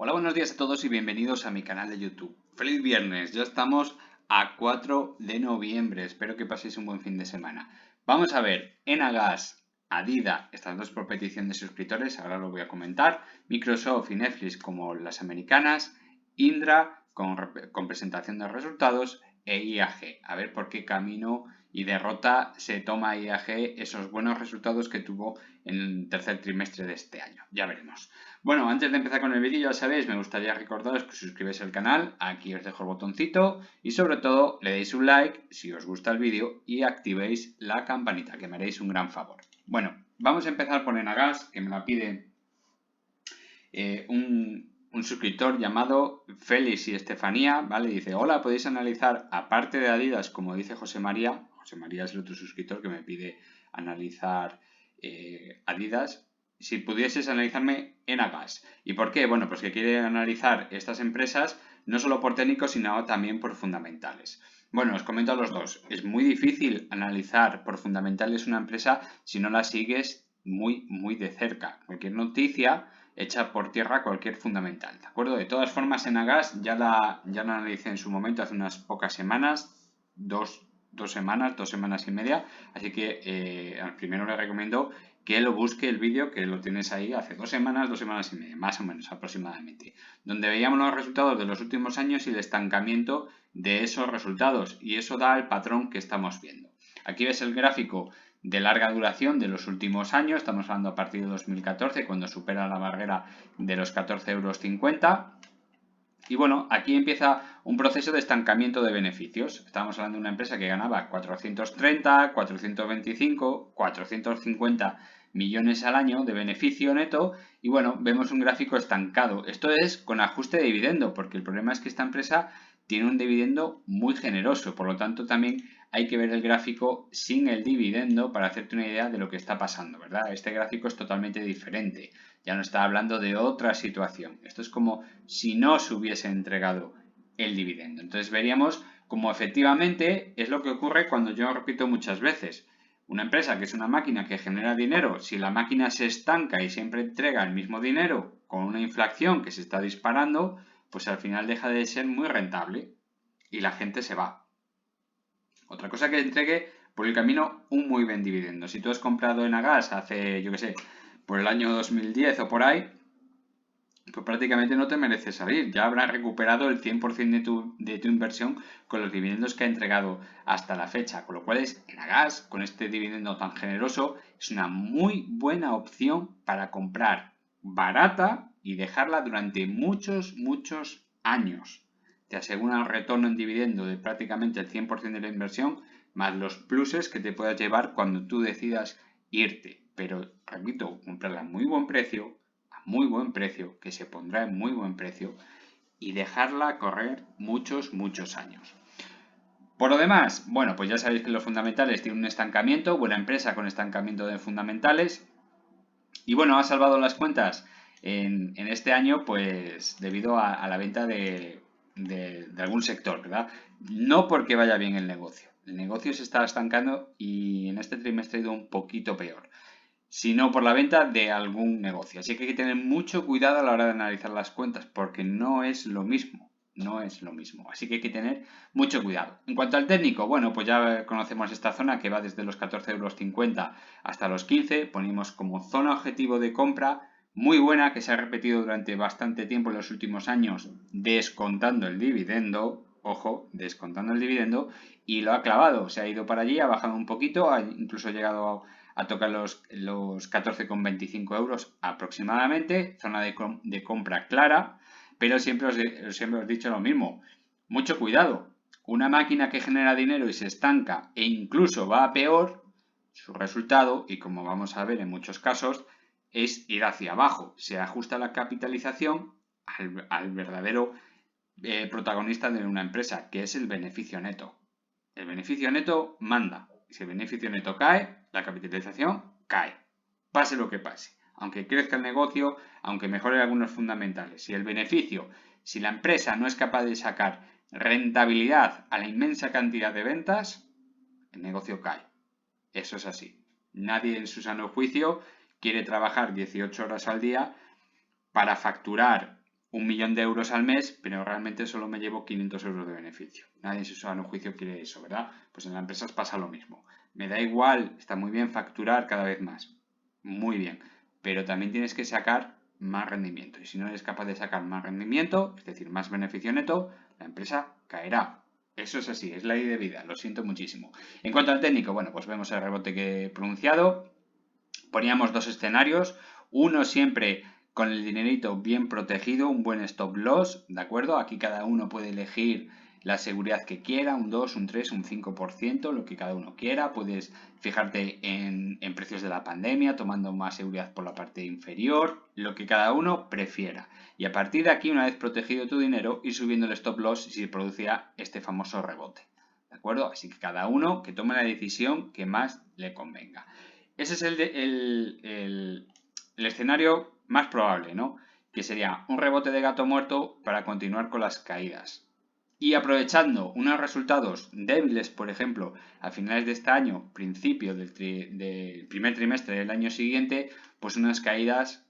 Hola, buenos días a todos y bienvenidos a mi canal de YouTube. ¡Feliz viernes! Ya estamos a 4 de noviembre. Espero que paséis un buen fin de semana. Vamos a ver, Enagas, Adidas, estas dos por petición de suscriptores, ahora lo voy a comentar. Microsoft y Netflix como las americanas. Indra con presentación de resultados e IAG. A ver por qué camino y derrota se toma IAG esos buenos resultados que tuvo en el tercer trimestre de este año. Ya veremos. Bueno, antes de empezar con el vídeo, ya sabéis, me gustaría recordaros que os suscribáis al canal, aquí os dejo el botoncito y sobre todo le deis un like si os gusta el vídeo y activéis la campanita, que me haréis un gran favor. Bueno, vamos a empezar por Enagas, que me la pide un suscriptor llamado Félix y Estefanía, ¿vale? Dice, hola, podéis analizar, aparte de Adidas, como dice José María es el otro suscriptor que me pide analizar Adidas, si pudieses analizarme Enagas. ¿Y por qué? Bueno, pues que quiere analizar estas empresas no solo por técnicos, sino también por fundamentales. Bueno, os comento a los dos. Es muy difícil analizar por fundamentales una empresa si no la sigues muy de cerca. Cualquier noticia echa por tierra cualquier fundamental, ¿de acuerdo? De todas formas, Enagas ya la analicé en su momento hace unas pocas semanas, dos semanas y media, así que al primero le recomiendo que lo busque el vídeo, que lo tienes ahí hace 2 semanas y media, más o menos aproximadamente, donde veíamos los resultados de los últimos años y el estancamiento de esos resultados, y eso da el patrón que estamos viendo. Aquí ves el gráfico de larga duración de los últimos años, estamos hablando a partir de 2014, cuando supera la barrera de los 14,50 €. Y bueno, aquí empieza un proceso de estancamiento de beneficios. Estamos hablando de una empresa que ganaba 430, 425, 450 millones al año de beneficio neto y bueno, vemos un gráfico estancado. Esto es con ajuste de dividendo, porque el problema es que esta empresa tiene un dividendo muy generoso, por lo tanto también hay que ver el gráfico sin el dividendo para hacerte una idea de lo que está pasando, ¿verdad? Este gráfico es totalmente diferente, ya no está hablando de otra situación. Esto es como si no se hubiese entregado el dividendo. Entonces veríamos cómo efectivamente es lo que ocurre cuando yo repito muchas veces. Una empresa que es una máquina que genera dinero, si la máquina se estanca y siempre entrega el mismo dinero con una inflación que se está disparando, pues al final deja de ser muy rentable y la gente se va. Otra cosa que entregue por el camino un muy buen dividendo. Si tú has comprado Enagas hace, yo que sé, por el año 2010 o por ahí, pues prácticamente no te merece salir. Ya habrás recuperado el 100% de tu inversión con los dividendos que ha entregado hasta la fecha. Con lo cual es Enagas, con este dividendo tan generoso, es una muy buena opción para comprar barata y dejarla durante muchos años. Te asegura un retorno en dividendo de prácticamente el 100% de la inversión, más los pluses que te puedas llevar cuando tú decidas irte. Pero, repito, comprarla a muy buen precio, que se pondrá en muy buen precio, y dejarla correr muchos años. Por lo demás, bueno, pues ya sabéis que los fundamentales tienen un estancamiento, buena empresa con estancamiento de fundamentales, y bueno, ha salvado las cuentas en este año, pues debido a la venta de algún sector, ¿verdad? No porque vaya bien el negocio. El negocio se está estancando y en este trimestre ha ido un poquito peor, sino por la venta de algún negocio. Así que hay que tener mucho cuidado a la hora de analizar las cuentas, porque no es lo mismo. No es lo mismo. Así que hay que tener mucho cuidado. En cuanto al técnico, bueno, pues ya conocemos esta zona que va desde los 14,50 € hasta los 15. Ponemos como zona objetivo de compra muy buena, que se ha repetido durante bastante tiempo en los últimos años, descontando el dividendo. Ojo, descontando el dividendo, y lo ha clavado. Se ha ido para allí, ha bajado un poquito, ha incluso llegado a tocar los 14,25 € aproximadamente, zona de compra clara, pero siempre os he dicho lo mismo, mucho cuidado, una máquina que genera dinero y se estanca e incluso va a peor, su resultado, y como vamos a ver en muchos casos, es ir hacia abajo, se ajusta la capitalización al verdadero protagonista de una empresa, que es el beneficio neto. El beneficio neto manda. Si el beneficio neto cae, la capitalización cae. Pase lo que pase. Aunque crezca el negocio, aunque mejore algunos fundamentales. Si la empresa no es capaz de sacar rentabilidad a la inmensa cantidad de ventas, el negocio cae. Eso es así. Nadie en su sano juicio quiere trabajar 18 horas al día para facturar 1.000.000 de euros al mes, pero realmente solo me llevo 500 euros de beneficio. Nadie en su sano juicio quiere eso, ¿verdad? Pues en las empresas pasa lo mismo. Me da igual, está muy bien facturar cada vez más. Muy bien. Pero también tienes que sacar más rendimiento. Y si no eres capaz de sacar más rendimiento, es decir, más beneficio neto, la empresa caerá. Eso es así, es ley de vida, lo siento muchísimo. En cuanto al técnico, bueno, pues vemos el rebote que he pronunciado. Poníamos dos escenarios, uno siempre con el dinerito bien protegido, un buen stop loss, ¿de acuerdo? Aquí cada uno puede elegir la seguridad que quiera, un 2, un 3, un 5%, lo que cada uno quiera. Puedes fijarte en precios de la pandemia, tomando más seguridad por la parte inferior, lo que cada uno prefiera. Y a partir de aquí, una vez protegido tu dinero, ir subiendo el stop loss si producía este famoso rebote. ¿De acuerdo? Así que cada uno que tome la decisión que más le convenga. Ese es el escenario más probable, ¿no? Que sería un rebote de gato muerto para continuar con las caídas. Y aprovechando unos resultados débiles, por ejemplo, a finales de este año, principio del primer trimestre del año siguiente, pues unas caídas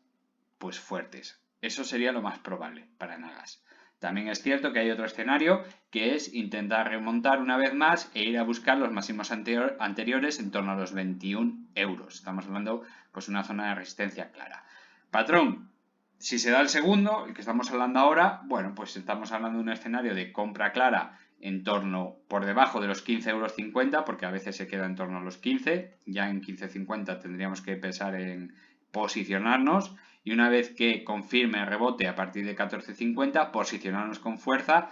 pues fuertes. Eso sería lo más probable para Nagas. También es cierto que hay otro escenario que es intentar remontar una vez más e ir a buscar los máximos anteriores en torno a los 21 euros. Estamos hablando pues una zona de resistencia clara. Patrón, si se da el segundo, el que estamos hablando ahora, bueno, pues estamos hablando de un escenario de compra clara en torno por debajo de los 15,50 euros, porque a veces se queda en torno a los 15, ya en 15,50 tendríamos que pensar en posicionarnos y una vez que confirme el rebote a partir de 14,50, posicionarnos con fuerza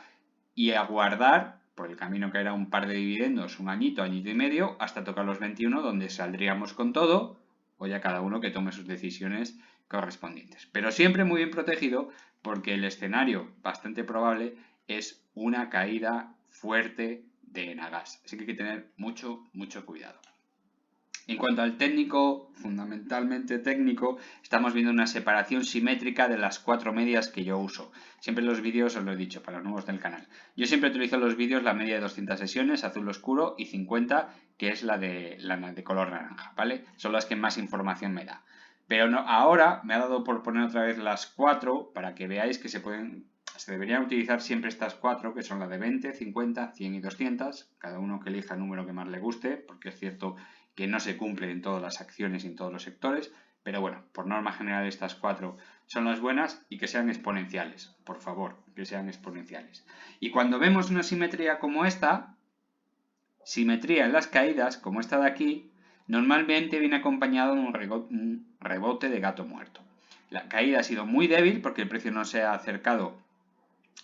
y aguardar por el camino que era un par de dividendos, un añito, añito y medio, hasta tocar los 21, donde saldríamos con todo, o ya cada uno que tome sus decisiones correspondientes. Pero siempre muy bien protegido, porque el escenario bastante probable es una caída fuerte de Nagas. Así que hay que tener mucho, mucho cuidado. En cuanto al técnico, fundamentalmente técnico, estamos viendo una separación simétrica de las 4 medias que yo uso. Siempre en los vídeos os lo he dicho, para los nuevos del canal. Yo siempre utilizo en los vídeos la media de 200 sesiones, azul oscuro, y 50, que es la de color naranja, ¿vale? Son las que más información me da. Pero no, ahora me ha dado por poner otra vez las 4 para que veáis que se deberían utilizar siempre estas 4, que son la de 20, 50, 100 y 200. Cada uno que elija el número que más le guste, porque es cierto que no se cumple en todas las acciones y en todos los sectores, pero bueno, por norma general estas 4 son las buenas y que sean exponenciales, por favor, que sean exponenciales. Y cuando vemos una simetría como esta, simetría en las caídas, como esta de aquí, normalmente viene acompañado de un rebote de gato muerto. La caída ha sido muy débil porque el precio no se ha acercado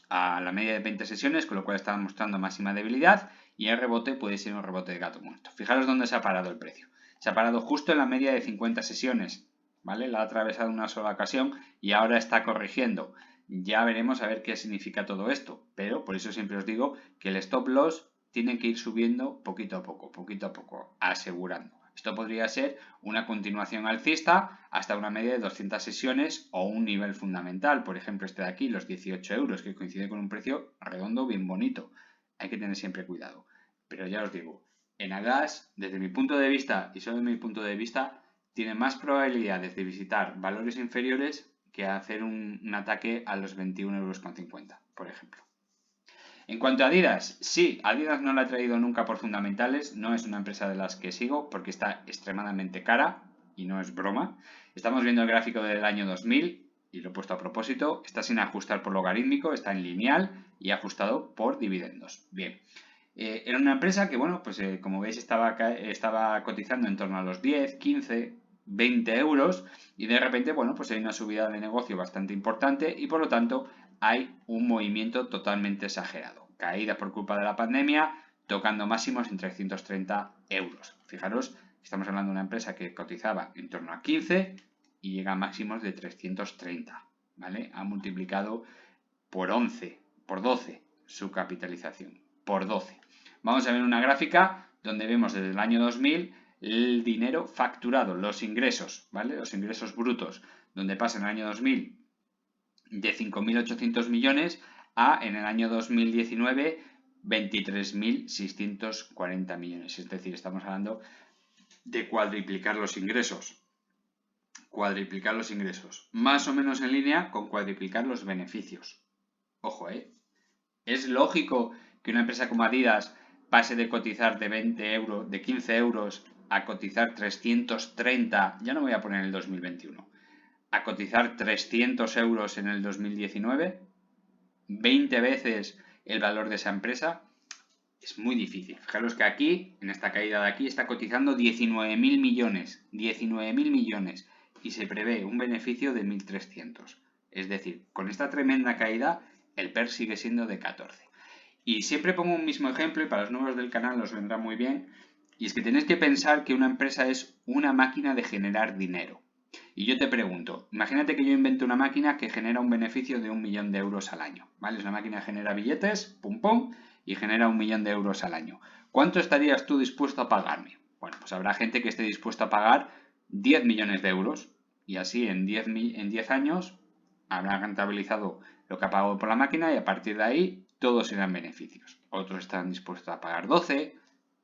a la media de 20 sesiones, con lo cual está mostrando máxima debilidad, y el rebote puede ser un rebote de gato muerto. Fijaros dónde se ha parado el precio. Se ha parado justo en la media de 50 sesiones, ¿vale? La ha atravesado en una sola ocasión y ahora está corrigiendo. Ya veremos a ver qué significa todo esto, pero por eso siempre os digo que el stop loss tiene que ir subiendo poquito a poco, asegurando. Esto podría ser una continuación alcista hasta una media de 200 sesiones o un nivel fundamental. Por ejemplo, este de aquí, los 18 euros, que coincide con un precio redondo bien bonito. Hay que tener siempre cuidado. Pero ya os digo, en Agas, desde mi punto de vista y solo desde mi punto de vista, tiene más probabilidades de visitar valores inferiores que hacer un ataque a los 21,50 euros, por ejemplo. En cuanto a Adidas, sí, Adidas no la he traído nunca por fundamentales, no es una empresa de las que sigo porque está extremadamente cara y no es broma. Estamos viendo el gráfico del año 2000 y lo he puesto a propósito, está sin ajustar por logarítmico, está en lineal y ajustado por dividendos. Bien, era una empresa que, bueno, pues como veis estaba cotizando en torno a los 10, 15, 20 euros y de repente, bueno, pues hay una subida de negocio bastante importante y por lo tanto hay un movimiento totalmente exagerado. Caída por culpa de la pandemia, tocando máximos en 330 euros. Fijaros, estamos hablando de una empresa que cotizaba en torno a 15 y llega a máximos de 330, ¿vale? Ha multiplicado por 11, por 12 su capitalización, por 12. Vamos a ver una gráfica donde vemos desde el año 2000 el dinero facturado, los ingresos, ¿vale? Los ingresos brutos, donde pasa en el año 2000 de 5.800 millones a en el año 2019 23.640 millones. Es decir, estamos hablando de cuadriplicar los ingresos. cuadriplicar los ingresos, más o menos en línea con cuadriplicar los beneficios. Ojo, ¿es lógico que una empresa como Adidas pase de cotizar de 20 euros, de 15 euros, a cotizar 330, ya no voy a poner el 2021, a cotizar 300 euros en el 2019? 20 veces el valor de esa empresa. Es muy difícil. Fijaros que aquí, en esta caída de aquí, está cotizando 19.000 millones. 19.000 millones. Y se prevé un beneficio de 1.300. Es decir, con esta tremenda caída, el PER sigue siendo de 14. Y siempre pongo un mismo ejemplo y para los nuevos del canal os vendrá muy bien. Y es que tenéis que pensar que una empresa es una máquina de generar dinero. Y yo te pregunto, imagínate que yo invento una máquina que genera un beneficio de 1 millón de euros al año. ¿Vale? Es una máquina que genera billetes, pum pum, y genera 1 millón de euros al año. ¿Cuánto estarías tú dispuesto a pagarme? Bueno, pues habrá gente que esté dispuesta a pagar 10 millones de euros y así en 10 años habrá rentabilizado lo que ha pagado por la máquina y a partir de ahí todos serán beneficios. Otros estarán dispuestos a pagar 12,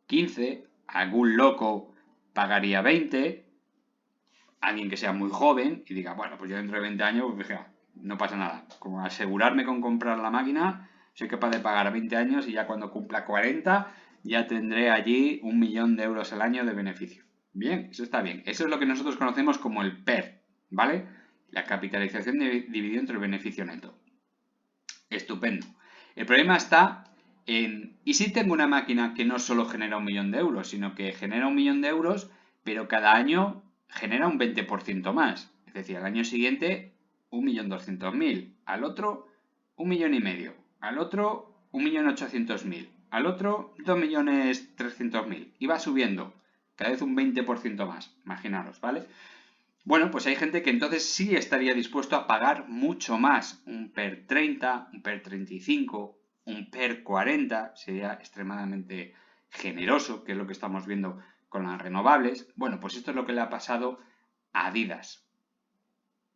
15, algún loco pagaría 20, alguien que sea muy joven y diga, bueno, pues yo dentro de 20 años, pues fíjate, no pasa nada. Como asegurarme con comprar la máquina, soy capaz de pagar 20 años y ya cuando cumpla 40 ya tendré allí 1 millón de euros al año de beneficio. Bien, eso está bien. Eso es lo que nosotros conocemos como el PER, ¿vale? La capitalización dividida entre el beneficio neto. Estupendo. El problema está en, ¿y si tengo una máquina que no solo genera 1 millón de euros, sino que genera 1 millón de euros, pero cada año genera un 20% más? Es decir, al año siguiente 1.200.000, al otro 1,5 millones, al otro 1.800.000, al otro 2.300.000 y va subiendo, cada vez un 20% más, imaginaros, ¿vale? Bueno, pues hay gente que entonces sí estaría dispuesto a pagar mucho más, un PER 30, un PER 35, un PER 40, sería extremadamente generoso, que es lo que estamos viendo con las renovables. Bueno, pues esto es lo que le ha pasado a Adidas,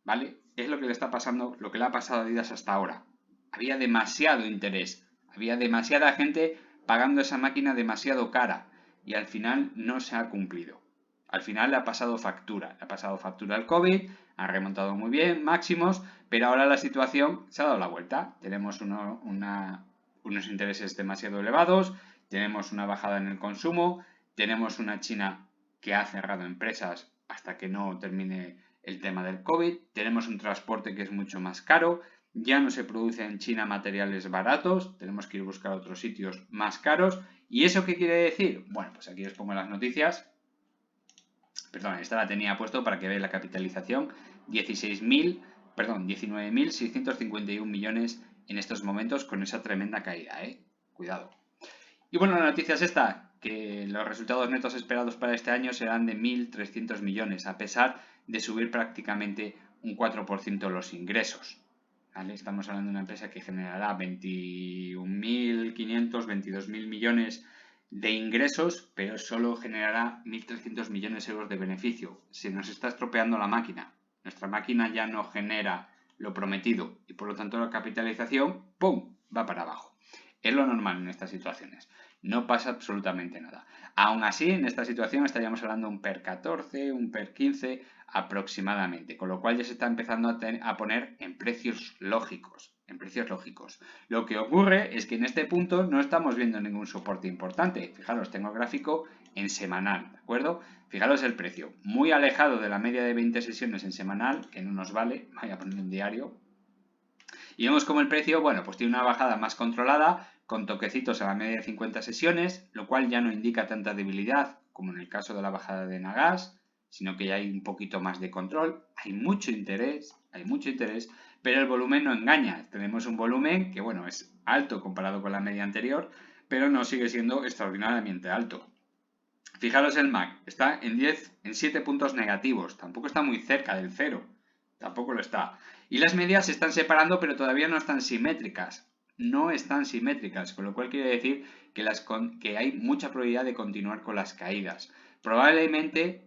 ¿vale? Es lo que le está pasando, lo que le ha pasado a Adidas hasta ahora. Había demasiado interés, había demasiada gente pagando esa máquina demasiado cara y al final no se ha cumplido. Al final le ha pasado factura al COVID, ha remontado muy bien, máximos, pero ahora la situación se ha dado la vuelta. Tenemos unos intereses demasiado elevados, tenemos una bajada en el consumo, tenemos una China que ha cerrado empresas hasta que no termine el tema del COVID, tenemos un transporte que es mucho más caro, ya no se produce en China materiales baratos, tenemos que ir a buscar otros sitios más caros. ¿Y eso qué quiere decir? Bueno, pues aquí os pongo las noticias. Perdón, esta la tenía puesto para que veáis la capitalización, 19.651 millones en estos momentos con esa tremenda caída, Cuidado. Y bueno, la noticia es esta, que los resultados netos esperados para este año serán de 1.300 millones, a pesar de subir prácticamente un 4% los ingresos. ¿Vale? Estamos hablando de una empresa que generará 21.500, 22.000 millones de ingresos, pero solo generará 1.300 millones de euros de beneficio. Se nos está estropeando la máquina. Nuestra máquina ya no genera lo prometido y por lo tanto la capitalización, ¡pum!, va para abajo. Es lo normal en estas situaciones. No pasa absolutamente nada. Aún así, en esta situación estaríamos hablando de un PER 14, un PER 15 aproximadamente, con lo cual ya se está empezando a poner en precios lógicos. Lo que ocurre es que en este punto no estamos viendo ningún soporte importante. Fijaros, tengo el gráfico en semanal, ¿de acuerdo? Fijaros el precio, muy alejado de la media de 20 sesiones en semanal, que no nos vale, voy a poner en diario. Y vemos como el precio, bueno, pues tiene una bajada más controlada, con toquecitos a la media de 50 sesiones, lo cual ya no indica tanta debilidad como en el caso de la bajada de Nagas, sino que ya hay un poquito más de control, hay mucho interés, pero el volumen no engaña. Tenemos un volumen que, bueno, es alto comparado con la media anterior, pero no sigue siendo extraordinariamente alto. Fijaros el MAC, está en 7 puntos negativos, tampoco está muy cerca del cero, tampoco lo está. Y las medias se están separando, pero todavía no están simétricas. Con lo cual quiere decir que hay mucha probabilidad de continuar con las caídas. Probablemente,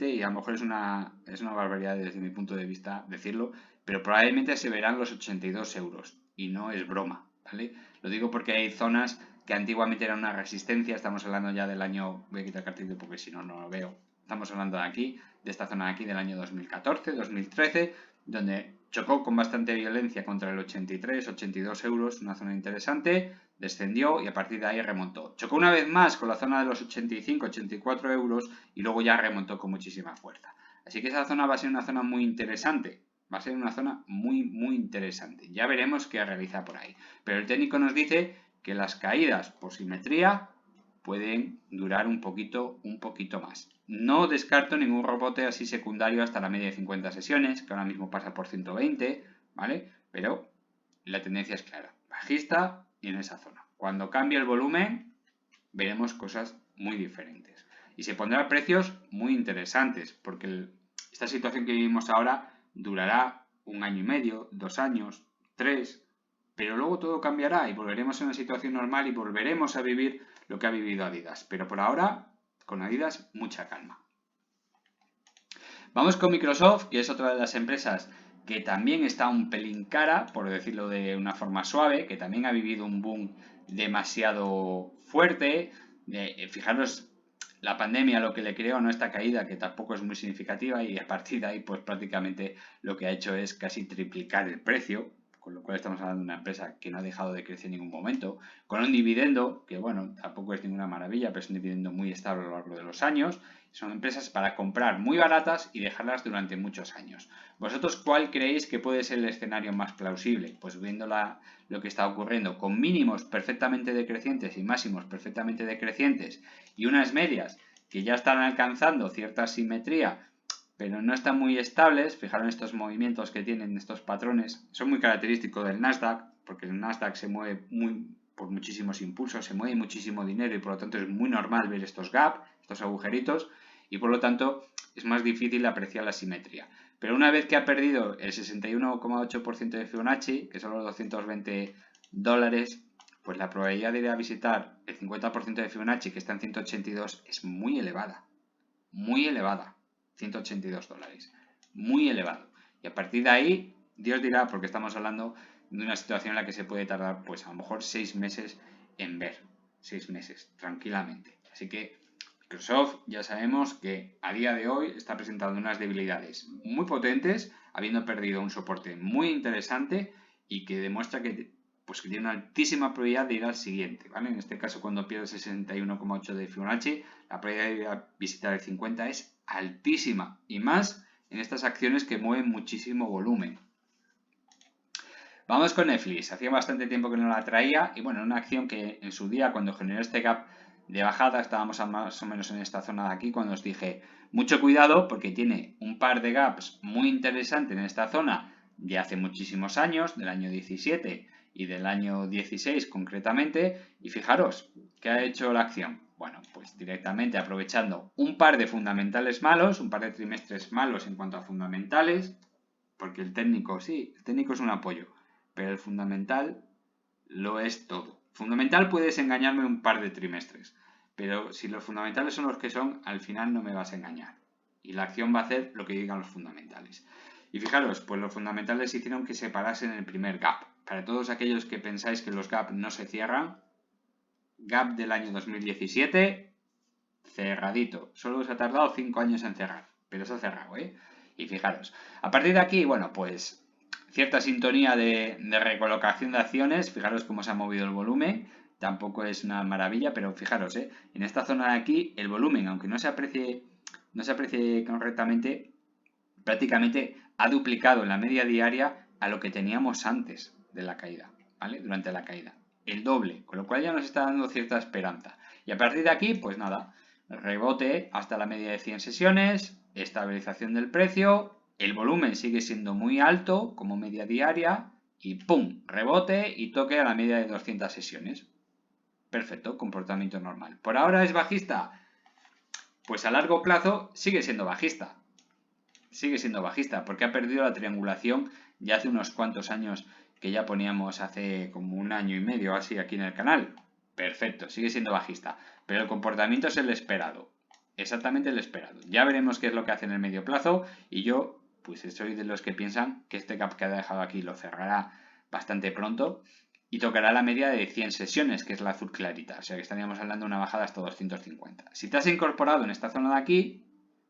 y a lo mejor es una barbaridad desde mi punto de vista decirlo, pero probablemente se verán los 82 euros. Y no es broma, ¿vale? Lo digo porque hay zonas que antiguamente eran una resistencia, estamos hablando ya del año, voy a quitar el cartelito porque si no, no lo veo, Estamos hablando de aquí, de esta zona de aquí del año 2014, 2013, donde chocó con bastante violencia contra el 83, 82 euros, una zona interesante, descendió y a partir de ahí remontó. Chocó una vez más con la zona de los 85, 84 euros y luego ya remontó con muchísima fuerza. Así que esa zona va a ser una zona muy interesante. Va a ser una zona muy, muy interesante. Ya veremos qué realiza por ahí. Pero el técnico nos dice que las caídas por simetría pueden durar un poquito más. No descarto ningún rebote así secundario hasta la media de 50 sesiones, que ahora mismo pasa por 120, ¿vale? Pero la tendencia es clara, bajista y en esa zona. Cuando cambie el volumen, veremos cosas muy diferentes. Y se pondrán precios muy interesantes, porque esta situación que vivimos ahora durará 1 año y medio, 2 años, 3, pero luego todo cambiará y volveremos a una situación normal y volveremos a vivir lo que ha vivido Adidas. Pero por ahora, con Adidas, mucha calma. Vamos con Microsoft, que es otra de las empresas que también está un pelín cara, por decirlo de una forma suave, que también ha vivido un boom demasiado fuerte. Fijaros, la pandemia lo que le creó, ¿no? Esta caída que tampoco es muy significativa y a partir de ahí pues prácticamente lo que ha hecho es casi triplicar el precio, con lo cual estamos hablando de una empresa que no ha dejado de crecer en ningún momento, con un dividendo que bueno, tampoco es ninguna maravilla, pero es un dividendo muy estable a lo largo de los años. Son empresas para comprar muy baratas y dejarlas durante muchos años. ¿Vosotros cuál creéis que puede ser el escenario más plausible? Pues viendo lo que está ocurriendo con mínimos perfectamente decrecientes y máximos perfectamente decrecientes y unas medias que ya están alcanzando cierta simetría pero no están muy estables. Fijaros en estos movimientos que tienen, estos patrones, son muy característicos del Nasdaq, porque el Nasdaq se mueve por muchísimos impulsos, se mueve muchísimo dinero y por lo tanto es muy normal ver estos gaps, estos agujeritos, y por lo tanto es más difícil apreciar la simetría. Pero una vez que ha perdido el 61,8% de Fibonacci, que son los 220 dólares, pues la probabilidad de ir a visitar el 50% de Fibonacci, que está en 182, es muy elevada. Muy elevada. 182 dólares. Muy elevado. Y a partir de ahí, Dios dirá, porque estamos hablando de una situación en la que se puede tardar, pues a lo mejor 6 meses en ver. 6 meses, tranquilamente. Así que Microsoft ya sabemos que a día de hoy está presentando unas debilidades muy potentes, habiendo perdido un soporte muy interesante y que demuestra que tiene una altísima probabilidad de ir al siguiente, ¿vale? En este caso, cuando pierde 61,8 de Fibonacci, la probabilidad de ir a visitar el 50 es altísima, y más en estas acciones que mueven muchísimo volumen. Vamos con Netflix. Hacía bastante tiempo que no la traía y bueno, una acción que en su día, cuando generó este gap de bajada, estábamos más o menos en esta zona de aquí, cuando os dije mucho cuidado porque tiene un par de gaps muy interesantes en esta zona de hace muchísimos años, del año 17 y del año 16 concretamente, y fijaros, ¿qué ha hecho la acción? Bueno, pues directamente aprovechando un par de fundamentales malos, un par de trimestres malos en cuanto a fundamentales, porque el técnico, sí, el técnico es un apoyo, pero el fundamental lo es todo. Fundamental puedes engañarme un par de trimestres, pero si los fundamentales son los que son, al final no me vas a engañar. Y la acción va a hacer lo que digan los fundamentales. Y fijaros, pues los fundamentales hicieron que se parasen en el primer gap. Para todos aquellos que pensáis que los gap no se cierran, gap del año 2017, cerradito. Solo os ha tardado 5 años en cerrar, pero se ha cerrado, ¿eh? Y fijaros, a partir de aquí, bueno, pues cierta sintonía de recolocación de acciones. Fijaros cómo se ha movido el volumen. Tampoco es una maravilla, pero fijaros, en esta zona de aquí, el volumen, aunque no se aprecie correctamente, prácticamente ha duplicado en la media diaria a lo que teníamos antes de la caída, ¿vale? Durante la caída. El doble, con lo cual ya nos está dando cierta esperanza. Y a partir de aquí, pues nada, rebote hasta la media de 100 sesiones, estabilización del precio, el volumen sigue siendo muy alto como media diaria y ¡pum! Rebote y toque a la media de 200 sesiones. Perfecto, comportamiento normal. ¿Por ahora es bajista? Pues a largo plazo sigue siendo bajista. Sigue siendo bajista porque ha perdido la triangulación ya hace unos cuantos años que ya poníamos hace como 1 año y medio así aquí en el canal. Perfecto, sigue siendo bajista, pero el comportamiento es el esperado, exactamente el esperado. Ya veremos qué es lo que hace en el medio plazo y yo pues soy de los que piensan que este gap que ha dejado aquí lo cerrará bastante pronto y tocará la media de 100 sesiones, que es la azul clarita, o sea que estaríamos hablando de una bajada hasta 250. Si te has incorporado en esta zona de aquí,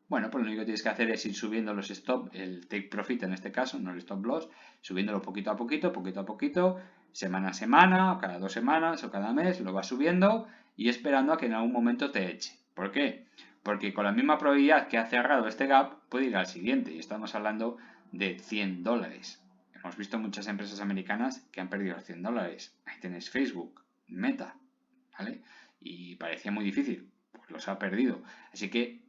Bueno, pues lo único que tienes que hacer es ir subiendo los stop, el take profit en este caso, no el stop loss, subiéndolo poquito a poquito, semana a semana, o cada 2 semanas, o cada mes, lo vas subiendo y esperando a que en algún momento te eche. ¿Por qué? Porque con la misma probabilidad que ha cerrado este gap, puede ir al siguiente, y estamos hablando de $100. Hemos visto muchas empresas americanas que han perdido $100. Ahí tenéis Facebook, Meta, ¿vale? Y parecía muy difícil, pues los ha perdido. Así que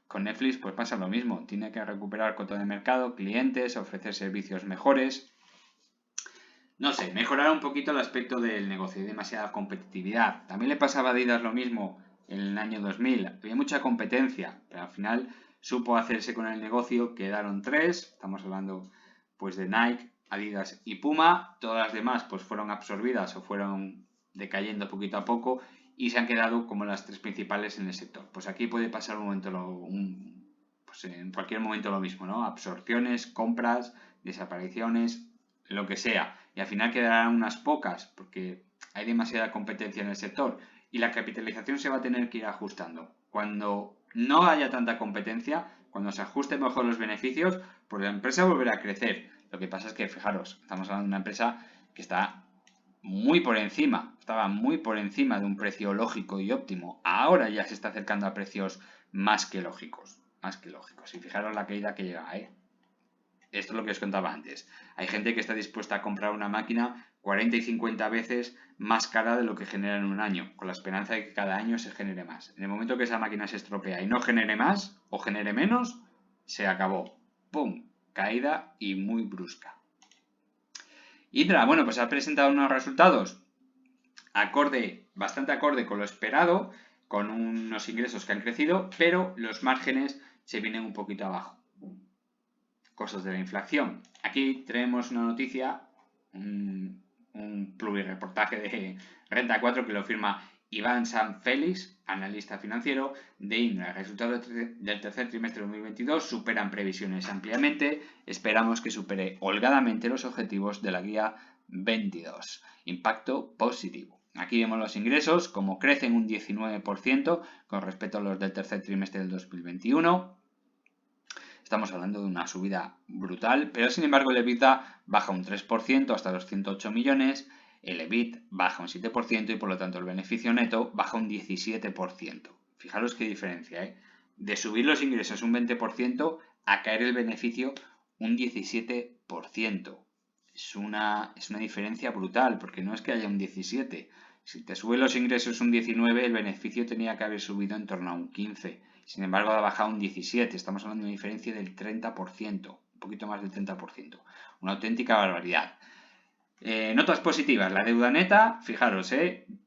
con Netflix pues pasa lo mismo, tiene que recuperar cuota de mercado, clientes, ofrecer servicios mejores. No sé, mejorar un poquito el aspecto del negocio, hay demasiada competitividad. También le pasaba a Adidas lo mismo en el año 2000, había mucha competencia, pero al final supo hacerse con el negocio, quedaron 3, estamos hablando pues de Nike, Adidas y Puma, todas las demás pues fueron absorbidas o fueron decayendo poquito a poco y se han quedado como las 3 principales en el sector. Pues aquí puede pasar pues en cualquier momento lo mismo, ¿no? Absorciones, compras, desapariciones, lo que sea. Y al final quedarán unas pocas porque hay demasiada competencia en el sector y la capitalización se va a tener que ir ajustando. Cuando no haya tanta competencia, cuando se ajusten mejor los beneficios, pues la empresa volverá a crecer. Lo que pasa es que, fijaros, estamos hablando de una empresa que está muy por encima, estaba muy por encima de un precio lógico y óptimo. Ahora ya se está acercando a precios más que lógicos, más que lógicos. Y fijaros la caída que llega, ¿eh? Esto es lo que os contaba antes. Hay gente que está dispuesta a comprar una máquina 40 y 50 veces más cara de lo que genera en un año, con la esperanza de que cada año se genere más. En el momento que esa máquina se estropea y no genere más o genere menos, se acabó. ¡Pum! Caída y muy brusca. Indra, bueno, pues ha presentado unos resultados bastante acorde con lo esperado, con unos ingresos que han crecido, pero los márgenes se vienen un poquito abajo. Cosas de la inflación. Aquí tenemos una noticia, un plurireportaje de Renta 4 que lo firma Iván San Félix, analista financiero de Indra. Resultados del tercer trimestre de 2022 superan previsiones ampliamente. Esperamos que supere holgadamente los objetivos de la guía 22. Impacto positivo. Aquí vemos los ingresos, como crecen un 19% con respecto a los del tercer trimestre del 2021. Estamos hablando de una subida brutal, pero sin embargo el EBITDA baja un 3% hasta los 108 millones, el EBIT baja un 7% y por lo tanto el beneficio neto baja un 17%. Fijaros qué diferencia, ¿eh? De subir los ingresos un 20% a caer el beneficio un 17%. Es una diferencia brutal, porque no es que haya un 17. Si te suben los ingresos un 19, el beneficio tenía que haber subido en torno a un 15. Sin embargo, ha bajado un 17. Estamos hablando de una diferencia del 30%, un poquito más del 30%. Una auténtica barbaridad. Notas positivas. La deuda neta, fijaros,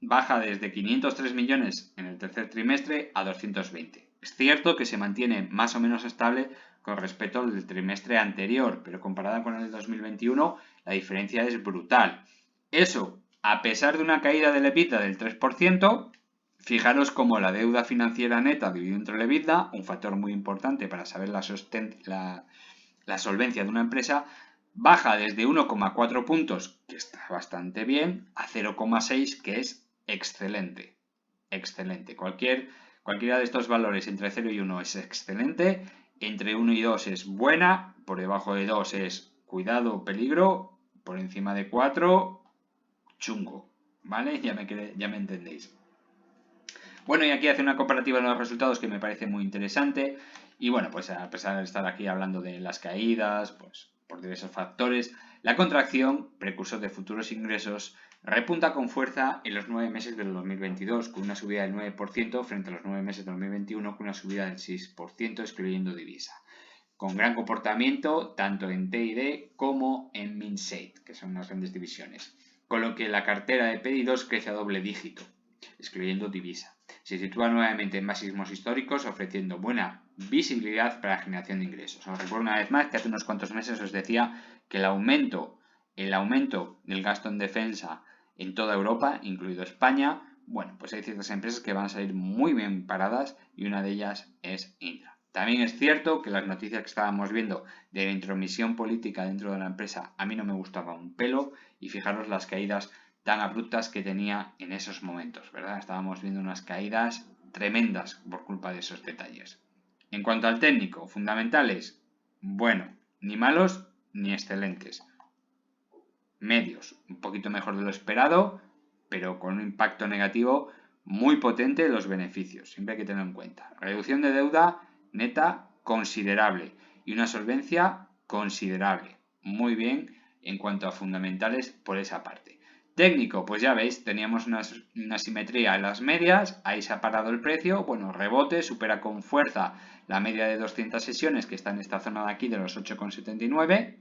baja desde 503 millones en el tercer trimestre a 220. Es cierto que se mantiene más o menos estable con respecto al del trimestre anterior, pero comparada con el 2021, la diferencia es brutal. Eso, a pesar de una caída del EBITDA del 3%, fijaros cómo la deuda financiera neta dividida entre el EBITDA, un factor muy importante para saber la solvencia de una empresa, baja desde 1,4 puntos, que está bastante bien, a 0,6, que es excelente. Excelente. Cualquiera de estos valores entre 0 y 1 es excelente, entre 1 y 2 es buena, por debajo de 2 es cuidado, peligro, por encima de 4, chungo. ¿Vale? Ya me entendéis. Bueno, y aquí hace una comparativa de los resultados que me parece muy interesante. Y bueno, pues a pesar de estar aquí hablando de las caídas, pues por diversos factores, la contracción, precursor de futuros ingresos, repunta con fuerza en los 9 meses del 2022, con una subida del 9% frente a los 9 meses del 2021, con una subida del 6%, excluyendo divisa. Con gran comportamiento tanto en T&D como en Minsait, que son unas grandes divisiones. Con lo que la cartera de pedidos crece a doble dígito, excluyendo divisa. Se sitúa nuevamente en máximos históricos, ofreciendo buena visibilidad para la generación de ingresos. Os recuerdo una vez más que hace unos cuantos meses os decía que el aumento del gasto en defensa en toda Europa, incluido España, bueno, pues hay ciertas empresas que van a salir muy bien paradas y una de ellas es Indra. También es cierto que las noticias que estábamos viendo de la intromisión política dentro de la empresa a mí no me gustaba un pelo y fijaros las caídas tan abruptas que tenía en esos momentos, ¿verdad? Estábamos viendo unas caídas tremendas por culpa de esos detalles. En cuanto al técnico, fundamentales, bueno, ni malos ni excelentes. Medios, un poquito mejor de lo esperado, pero con un impacto negativo muy potente en los beneficios, siempre hay que tenerlo en cuenta. Reducción de deuda neta considerable y una solvencia considerable. Muy bien en cuanto a fundamentales por esa parte. Técnico, pues ya veis, teníamos una simetría en las medias, ahí se ha parado el precio, bueno, rebote, supera con fuerza la media de 200 sesiones que está en esta zona de aquí de los 8,79.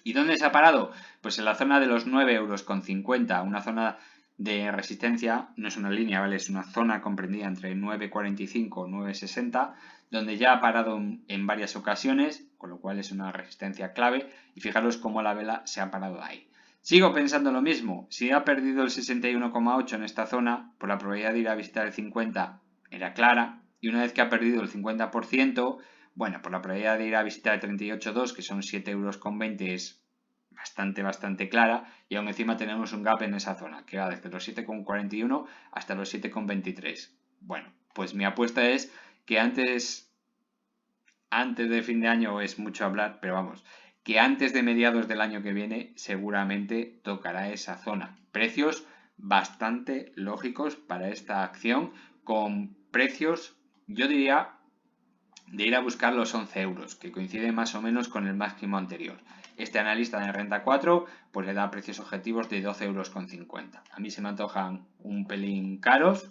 ¿Y dónde se ha parado? Pues en la zona de los 9,50 €, una zona de resistencia, no es una línea, ¿vale? Es una zona comprendida entre 9,45 y 9,60, donde ya ha parado en varias ocasiones, con lo cual es una resistencia clave, y fijaros cómo la vela se ha parado ahí. Sigo pensando lo mismo, si ha perdido el 61,8 en esta zona, pues la probabilidad de ir a visitar el 50 era clara, y una vez que ha perdido el 50%, bueno, pues la probabilidad de ir a visitar el 38,2, que son 7,20 € es bastante clara, y aún encima tenemos un gap en esa zona, que va desde los 7,41 hasta los 7,23. Bueno, pues mi apuesta es que antes de fin de año es mucho hablar, pero vamos, que antes de mediados del año que viene seguramente tocará esa zona. Precios bastante lógicos para esta acción, con precios, yo diría, de ir a buscar los 11 €, que coincide más o menos con el máximo anterior. Este analista de renta 4 pues le da precios objetivos de 12,50 €. A mí se me antojan un pelín caros,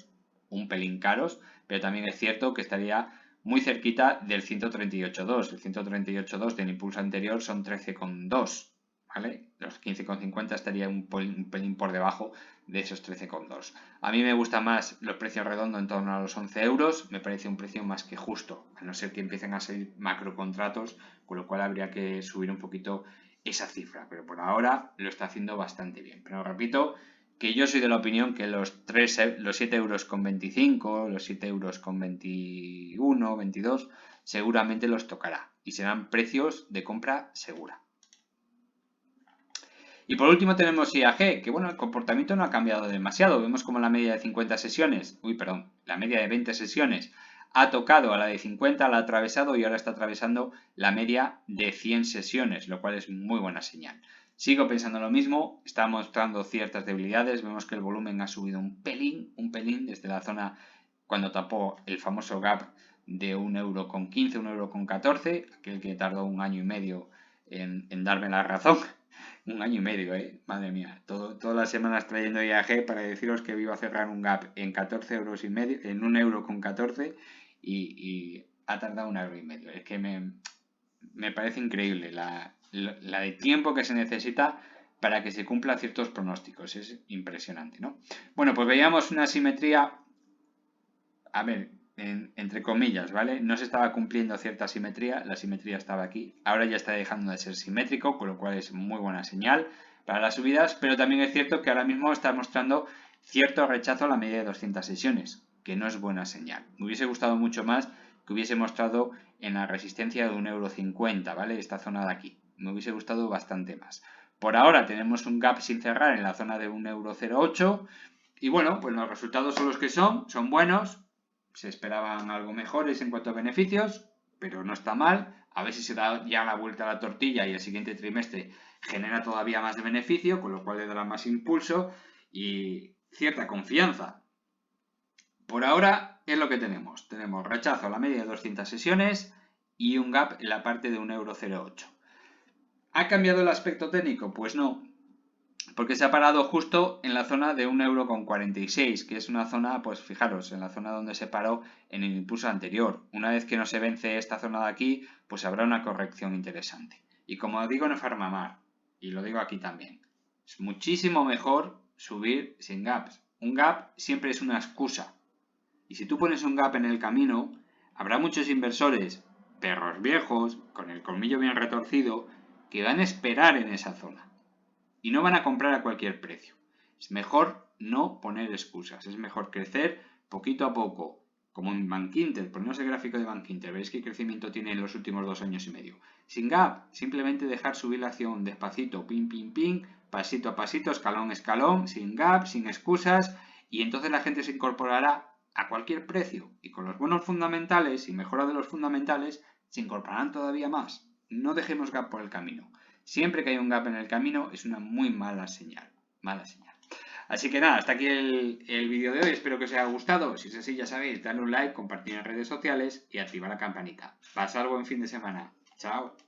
pero también es cierto que estaría muy cerquita del 138,2. El 138,2 del impulso anterior son 13,2. ¿Vale? Los 15,50 estaría un pelín por debajo de esos 13,2. A mí me gustan más los precios redondos en torno a los 11 €, me parece un precio más que justo, a no ser que empiecen a salir macrocontratos, con lo cual habría que subir un poquito esa cifra, pero por ahora lo está haciendo bastante bien. Pero repito que yo soy de la opinión que los 7,25 €, los 7,21 €, 22, seguramente los tocará y serán precios de compra segura. Y por último tenemos IAG, que bueno, el comportamiento no ha cambiado demasiado. Vemos como la media de 50 sesiones, la media de 20 sesiones ha tocado a la de 50, la ha atravesado y ahora está atravesando la media de 100 sesiones, lo cual es muy buena señal. Sigo pensando lo mismo, está mostrando ciertas debilidades, vemos que el volumen ha subido un pelín desde la zona cuando tapó el famoso gap de 1,15 €, 1,14 €, aquel que tardó un año y medio en darme la razón. Un año y medio, madre mía. Todas las semanas trayendo IAG para deciros que iba a cerrar un gap en 14,5 €, en 1,14 € y ha tardado 1,5 €. Es que me parece increíble la de tiempo que se necesita para que se cumplan ciertos pronósticos. Es impresionante, ¿no? Bueno, pues veíamos una simetría, a ver, entre comillas, ¿vale? No se estaba cumpliendo cierta simetría, la simetría estaba aquí, ahora ya está dejando de ser simétrico, con lo cual es muy buena señal para las subidas, pero también es cierto que ahora mismo está mostrando cierto rechazo a la media de 200 sesiones, que no es buena señal. Me hubiese gustado mucho más que hubiese mostrado en la resistencia de 1,50 €, ¿vale? Esta zona de aquí, me hubiese gustado bastante más. Por ahora tenemos un gap sin cerrar en la zona de 1,08 € y bueno, pues los resultados son los que son buenos. Se esperaban algo mejores en cuanto a beneficios, pero no está mal. A ver si se da ya la vuelta a la tortilla y el siguiente trimestre genera todavía más de beneficio, con lo cual le dará más impulso y cierta confianza. Por ahora es lo que tenemos. Tenemos rechazo a la media de 200 sesiones y un gap en la parte de 1,08 €. ¿Ha cambiado el aspecto técnico? Pues no, porque se ha parado justo en la zona de 1,46 €, que es una zona, pues fijaros, en la zona donde se paró en el impulso anterior. Una vez que no se vence esta zona de aquí, pues habrá una corrección interesante. Y como digo en Farmamar, y lo digo aquí también, es muchísimo mejor subir sin gaps. Un gap siempre es una excusa. Y si tú pones un gap en el camino, habrá muchos inversores, perros viejos, con el colmillo bien retorcido, que van a esperar en esa zona. Y no van a comprar a cualquier precio. Es mejor no poner excusas, es mejor crecer poquito a poco, como en Bankinter. Poneos el gráfico de Bankinter, veréis qué crecimiento tiene en los últimos 2 años y medio. Sin gap, simplemente dejar subir la acción despacito, pin, pin, pin, pasito a pasito, escalón a escalón, sin gap, sin excusas, y entonces la gente se incorporará a cualquier precio y con los buenos fundamentales y mejora de los fundamentales, se incorporarán todavía más. No dejemos gap por el camino. Siempre que hay un gap en el camino es una muy mala señal. Mala señal. Así que nada, hasta aquí el vídeo de hoy. Espero que os haya gustado. Si es así, ya sabéis, darle un like, compartir en redes sociales y activar la campanita. Pasad buen fin de semana. Chao.